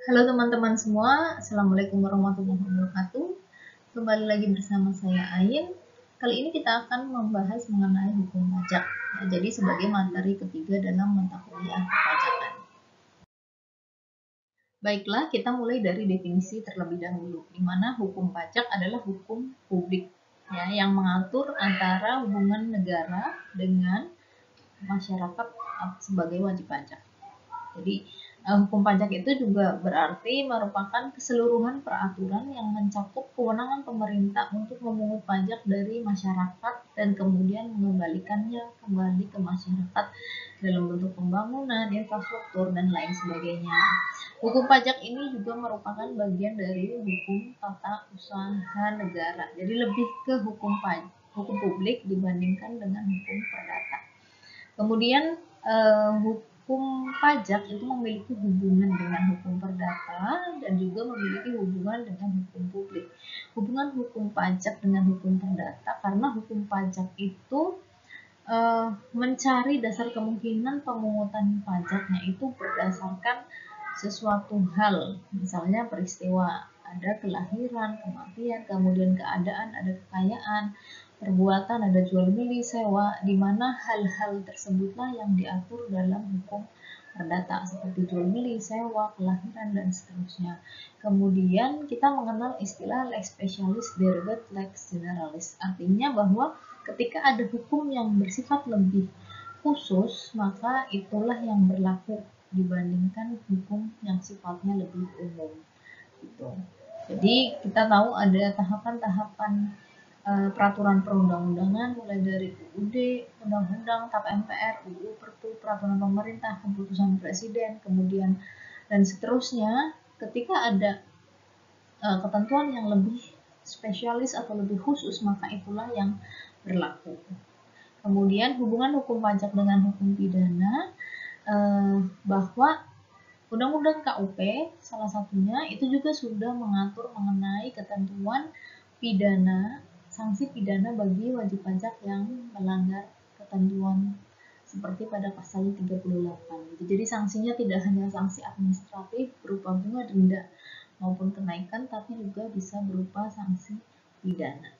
Halo teman-teman semua, Assalamualaikum warahmatullahi wabarakatuh. Kembali lagi bersama saya Ain. Kali ini kita akan membahas mengenai hukum pajak. Ya, jadi sebagai materi ketiga dalam mata kuliah perpajakan. Baiklah, kita mulai dari definisi terlebih dahulu, di mana hukum pajak adalah hukum publik ya, yang mengatur antara hubungan negara dengan masyarakat sebagai wajib pajak. Jadi hukum pajak itu juga berarti merupakan keseluruhan peraturan yang mencakup kewenangan pemerintah untuk memungut pajak dari masyarakat dan kemudian mengembalikannya kembali ke masyarakat dalam bentuk pembangunan, infrastruktur, dan lain sebagainya. Hukum pajak ini juga merupakan bagian dari hukum tata usaha negara. Jadi lebih ke hukum publik dibandingkan dengan hukum perdata. Kemudian hukum pajak itu memiliki hubungan dengan hukum perdata dan juga memiliki hubungan dengan hukum publik. Hubungan hukum pajak dengan hukum perdata karena hukum pajak itu mencari dasar kemungkinan pemungutan pajaknya itu berdasarkan sesuatu hal, misalnya peristiwa, ada kelahiran, kematian, kemudian keadaan, ada kekayaan, perbuatan, ada jual beli, sewa, di mana hal-hal tersebutlah yang diatur dalam hukum perdata seperti jual beli, sewa, kelahiran, dan seterusnya. Kemudian kita mengenal istilah lex specialis derivat lex generalis, artinya bahwa ketika ada hukum yang bersifat lebih khusus, maka itulah yang berlaku dibandingkan hukum yang sifatnya lebih umum. Gitu. Jadi kita tahu ada tahapan-tahapan peraturan perundang-undangan mulai dari UUD, Undang-Undang, TAP MPR, UU Perpu, Peraturan Pemerintah, Keputusan Presiden, kemudian dan seterusnya. Ketika ada ketentuan yang lebih spesialis atau lebih khusus, maka itulah yang berlaku. Kemudian hubungan hukum pajak dengan hukum pidana, bahwa Undang-Undang KUP salah satunya itu juga sudah mengatur mengenai ketentuan pidana, sanksi pidana bagi wajib pajak yang melanggar ketentuan seperti pada pasal 38. Jadi sanksinya tidak hanya sanksi administratif berupa bunga denda maupun kenaikan, tapi juga bisa berupa sanksi pidana.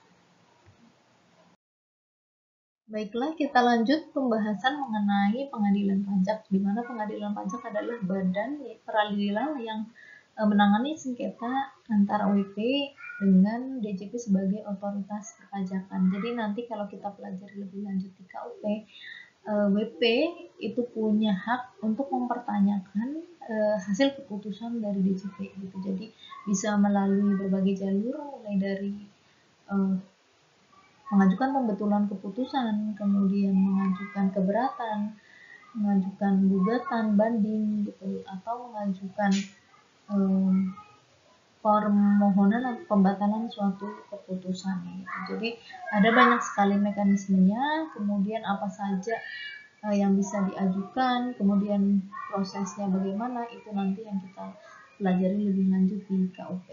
Baiklah, kita lanjut pembahasan mengenai pengadilan pajak, di mana pengadilan pajak adalah badan peradilan yang menangani sengketa antara WP dengan DJP sebagai otoritas perpajakan. Jadi nanti kalau kita pelajari lebih lanjut di KUP, WP itu punya hak untuk mempertanyakan hasil keputusan dari DJP gitu. Jadi bisa melalui berbagai jalur, mulai dari mengajukan pembetulan keputusan, kemudian mengajukan keberatan, mengajukan gugatan banding gitu, atau mengajukan permohonan atau pembatalan suatu keputusan gitu. Jadi ada banyak sekali mekanismenya, kemudian apa saja yang bisa diajukan, kemudian prosesnya bagaimana, itu nanti yang kita pelajari lebih lanjut di KUP.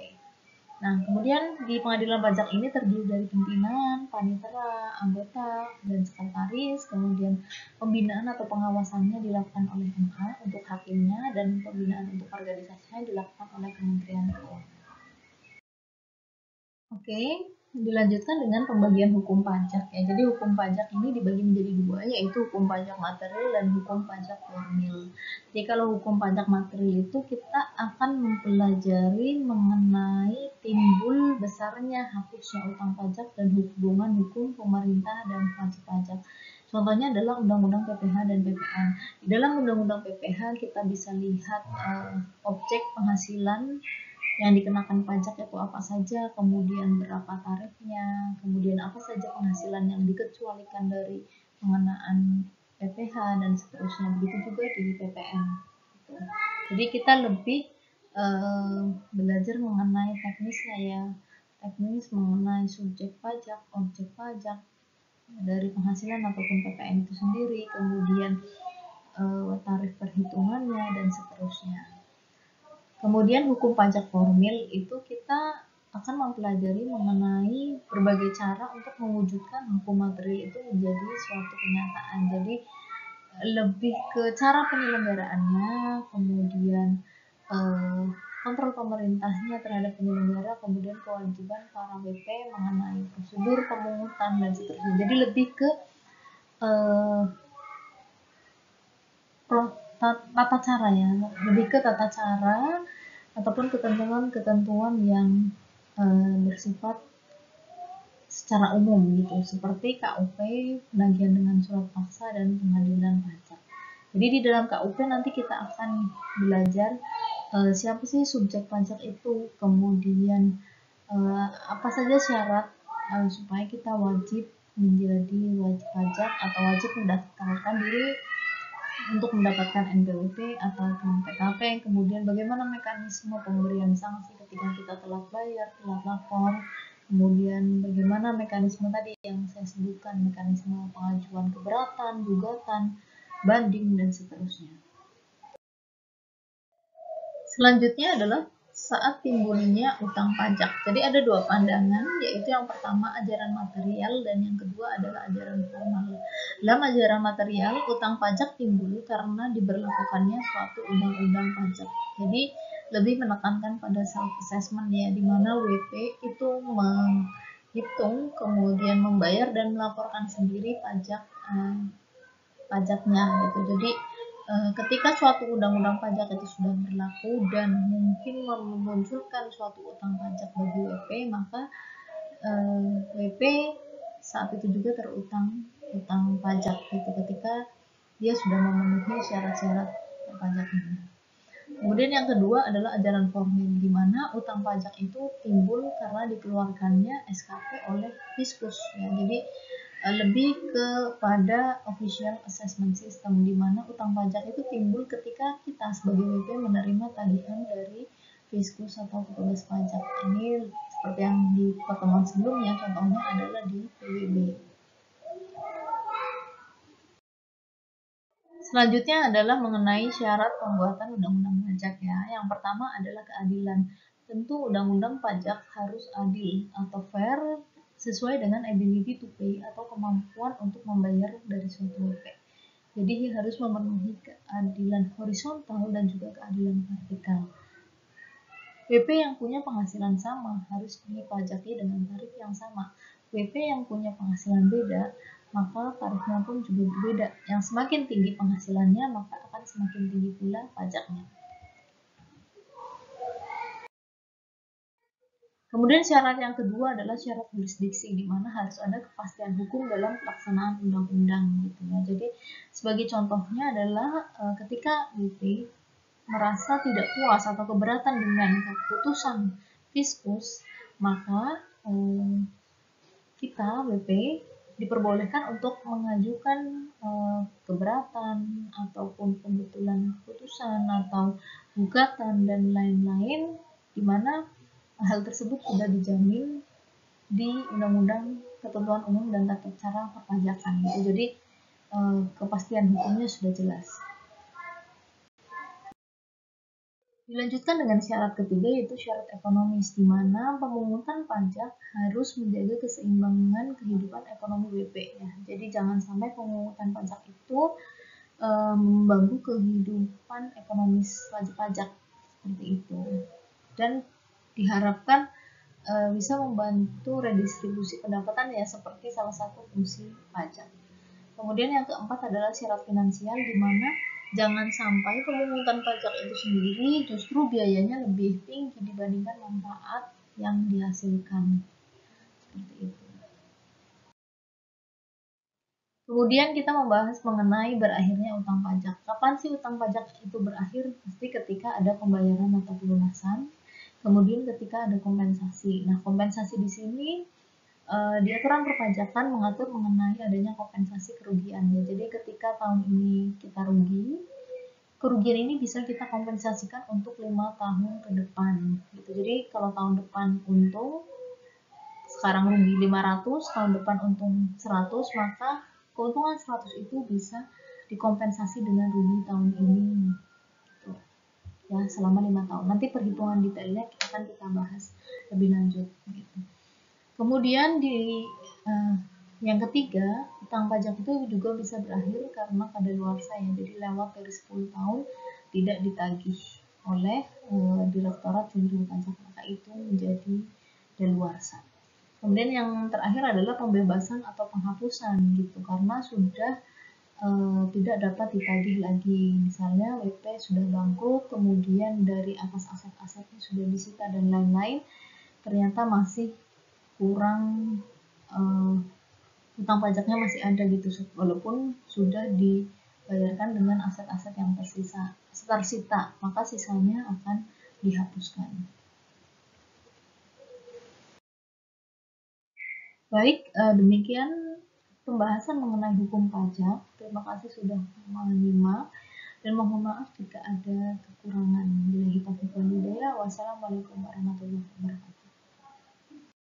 Nah, kemudian di pengadilan pajak ini terdiri dari pimpinan, panitera, anggota, dan sekretaris. Kemudian pembinaan atau pengawasannya dilakukan oleh MA untuk hakimnya, dan pembinaan untuk organisasinya dilakukan oleh Kementerian Keuangan. Oke, dilanjutkan dengan pembagian hukum pajak ya. Jadi hukum pajak ini dibagi menjadi dua, yaitu hukum pajak material dan hukum pajak formil. Jadi kalau hukum pajak material itu kita akan mempelajari mengenai timbul besarnya hapusnya utang pajak dan hubungan hukum pemerintah dan wajib pajak. Contohnya adalah Undang-Undang PPh dan PPN. Di dalam Undang-Undang PPh kita bisa lihat objek penghasilan yang dikenakan pajak itu apa saja, kemudian berapa tarifnya, kemudian apa saja penghasilan yang dikecualikan dari pengenaan PPh dan seterusnya. Begitu juga di PPN. Jadi kita lebih belajar mengenai teknisnya ya, teknis mengenai subjek pajak, objek pajak dari penghasilan ataupun PPN itu sendiri, kemudian tarif perhitungannya dan seterusnya. Kemudian hukum pajak formil itu kita akan mempelajari mengenai berbagai cara untuk mewujudkan hukum material itu menjadi suatu kenyataan. Jadi lebih ke cara penyelenggaraannya, kemudian kontrol pemerintahnya terhadap penyelenggara, kemudian kewajiban para WP mengenai prosedur pemungutan dan seterusnya. Jadi lebih ke tata cara ya, lebih ke tata cara ataupun ketentuan-ketentuan yang bersifat secara umum gitu, seperti KUP, penagihan dengan surat paksa, dan pengadilan pajak. Jadi di dalam KUP nanti kita akan belajar siapa sih subjek pajak itu, kemudian apa saja syarat supaya kita wajib menjadi wajib pajak atau wajib mendaftarkan diri untuk mendapatkan NPWP atau PKP, kemudian bagaimana mekanisme pemberian sanksi ketika kita telat bayar, telat lapor, kemudian bagaimana mekanisme tadi yang saya sebutkan, mekanisme pengajuan keberatan, gugatan, banding, dan seterusnya. Selanjutnya adalah saat timbulnya utang pajak. Jadi ada dua pandangan, yaitu yang pertama ajaran material dan yang kedua adalah ajaran formal. Dalam ajaran material, utang pajak timbul karena diberlakukannya suatu undang-undang pajak. Jadi lebih menekankan pada self-assessment ya, di mana WP itu menghitung, kemudian membayar dan melaporkan sendiri pajaknya gitu. Jadi ketika suatu undang-undang pajak itu sudah berlaku dan mungkin memunculkan suatu utang pajak bagi WP, maka WP saat itu juga terutang utang pajak gitu ketika dia sudah memenuhi syarat-syarat pajak ini. Kemudian yang kedua adalah ajaran formil, di mana utang pajak itu timbul karena dikeluarkannya SKP oleh Fiskus ya. Jadi lebih kepada official assessment system, di mana utang pajak itu timbul ketika kita sebagai WP menerima tagihan dari Fiskus atau petugas pajak. Ini seperti yang di pertemuan sebelumnya, contohnya adalah di PBB. Selanjutnya adalah mengenai syarat pembuatan undang-undang pajak ya. Yang pertama adalah keadilan. Tentu undang-undang pajak harus adil atau fair sesuai dengan ability to pay atau kemampuan untuk membayar dari suatu WP. Jadi harus memenuhi keadilan horizontal dan juga keadilan vertikal. WP yang punya penghasilan sama harus dipajaki dengan tarif yang sama. WP yang punya penghasilan beda, maka tarifnya pun juga berbeda. Yang semakin tinggi penghasilannya, maka akan semakin tinggi pula pajaknya. Kemudian syarat yang kedua adalah syarat jurisdiksi, di mana harus ada kepastian hukum dalam pelaksanaan undang-undang gitu ya. Jadi sebagai contohnya adalah ketika WP merasa tidak puas atau keberatan dengan keputusan Fiskus, maka kita WP diperbolehkan untuk mengajukan keberatan ataupun pembetulan keputusan atau gugatan dan lain-lain, di mana hal tersebut sudah dijamin di Undang-Undang Ketentuan Umum dan Tata Cara Perpajakan gitu. Jadi kepastian hukumnya sudah jelas. Dilanjutkan dengan syarat ketiga, yaitu syarat ekonomis, di mana pemungutan pajak harus menjaga keseimbangan kehidupan ekonomi WP ya. Jadi jangan sampai pemungutan pajak itu mengganggu kehidupan ekonomis wajib pajak seperti itu. Dan diharapkan bisa membantu redistribusi pendapatan ya, seperti salah satu fungsi pajak. Kemudian yang keempat adalah syarat finansial, di mana jangan sampai pemungutan pajak itu sendiri justru biayanya lebih tinggi dibandingkan manfaat yang dihasilkan. Seperti itu. Kemudian kita membahas mengenai berakhirnya utang pajak. Kapan sih utang pajak itu berakhir? Pasti ketika ada pembayaran atau pelunasan. Kemudian ketika ada kompensasi. Nah, kompensasi di sini di aturan perpajakan mengatur mengenai adanya kompensasi kerugian ya. Jadi ketika tahun ini kita rugi, kerugian ini bisa kita kompensasikan untuk 5 tahun ke depan gitu. Jadi kalau tahun depan untung, sekarang rugi 500, tahun depan untung 100, maka keuntungan 100 itu bisa dikompensasi dengan rugi tahun ini gitu. Ya, selama 5 tahun. Nanti perhitungan detailnya akan kita bahas lebih lanjut gitu. Kemudian di yang ketiga, utang pajak itu juga bisa berakhir karena kadaluarsa ya. Jadi lewat dari 10 tahun tidak ditagih oleh Direktorat Jenderal Pajak, maka itu menjadi daluarsa. Kemudian yang terakhir adalah pembebasan atau penghapusan gitu, karena sudah tidak dapat ditagih lagi. Misalnya WP sudah bangkrut, kemudian dari atas aset-asetnya sudah disita dan lain-lain, ternyata masih kurang, hutang pajaknya masih ada gitu, walaupun sudah dibayarkan dengan aset-aset yang tersita, maka sisanya akan dihapuskan. Baik, demikian pembahasan mengenai hukum pajak. Terima kasih sudah menyimak dan mohon maaf jika ada kekurangan. Bila kita Wassalamualaikum warahmatullahi wabarakatuh.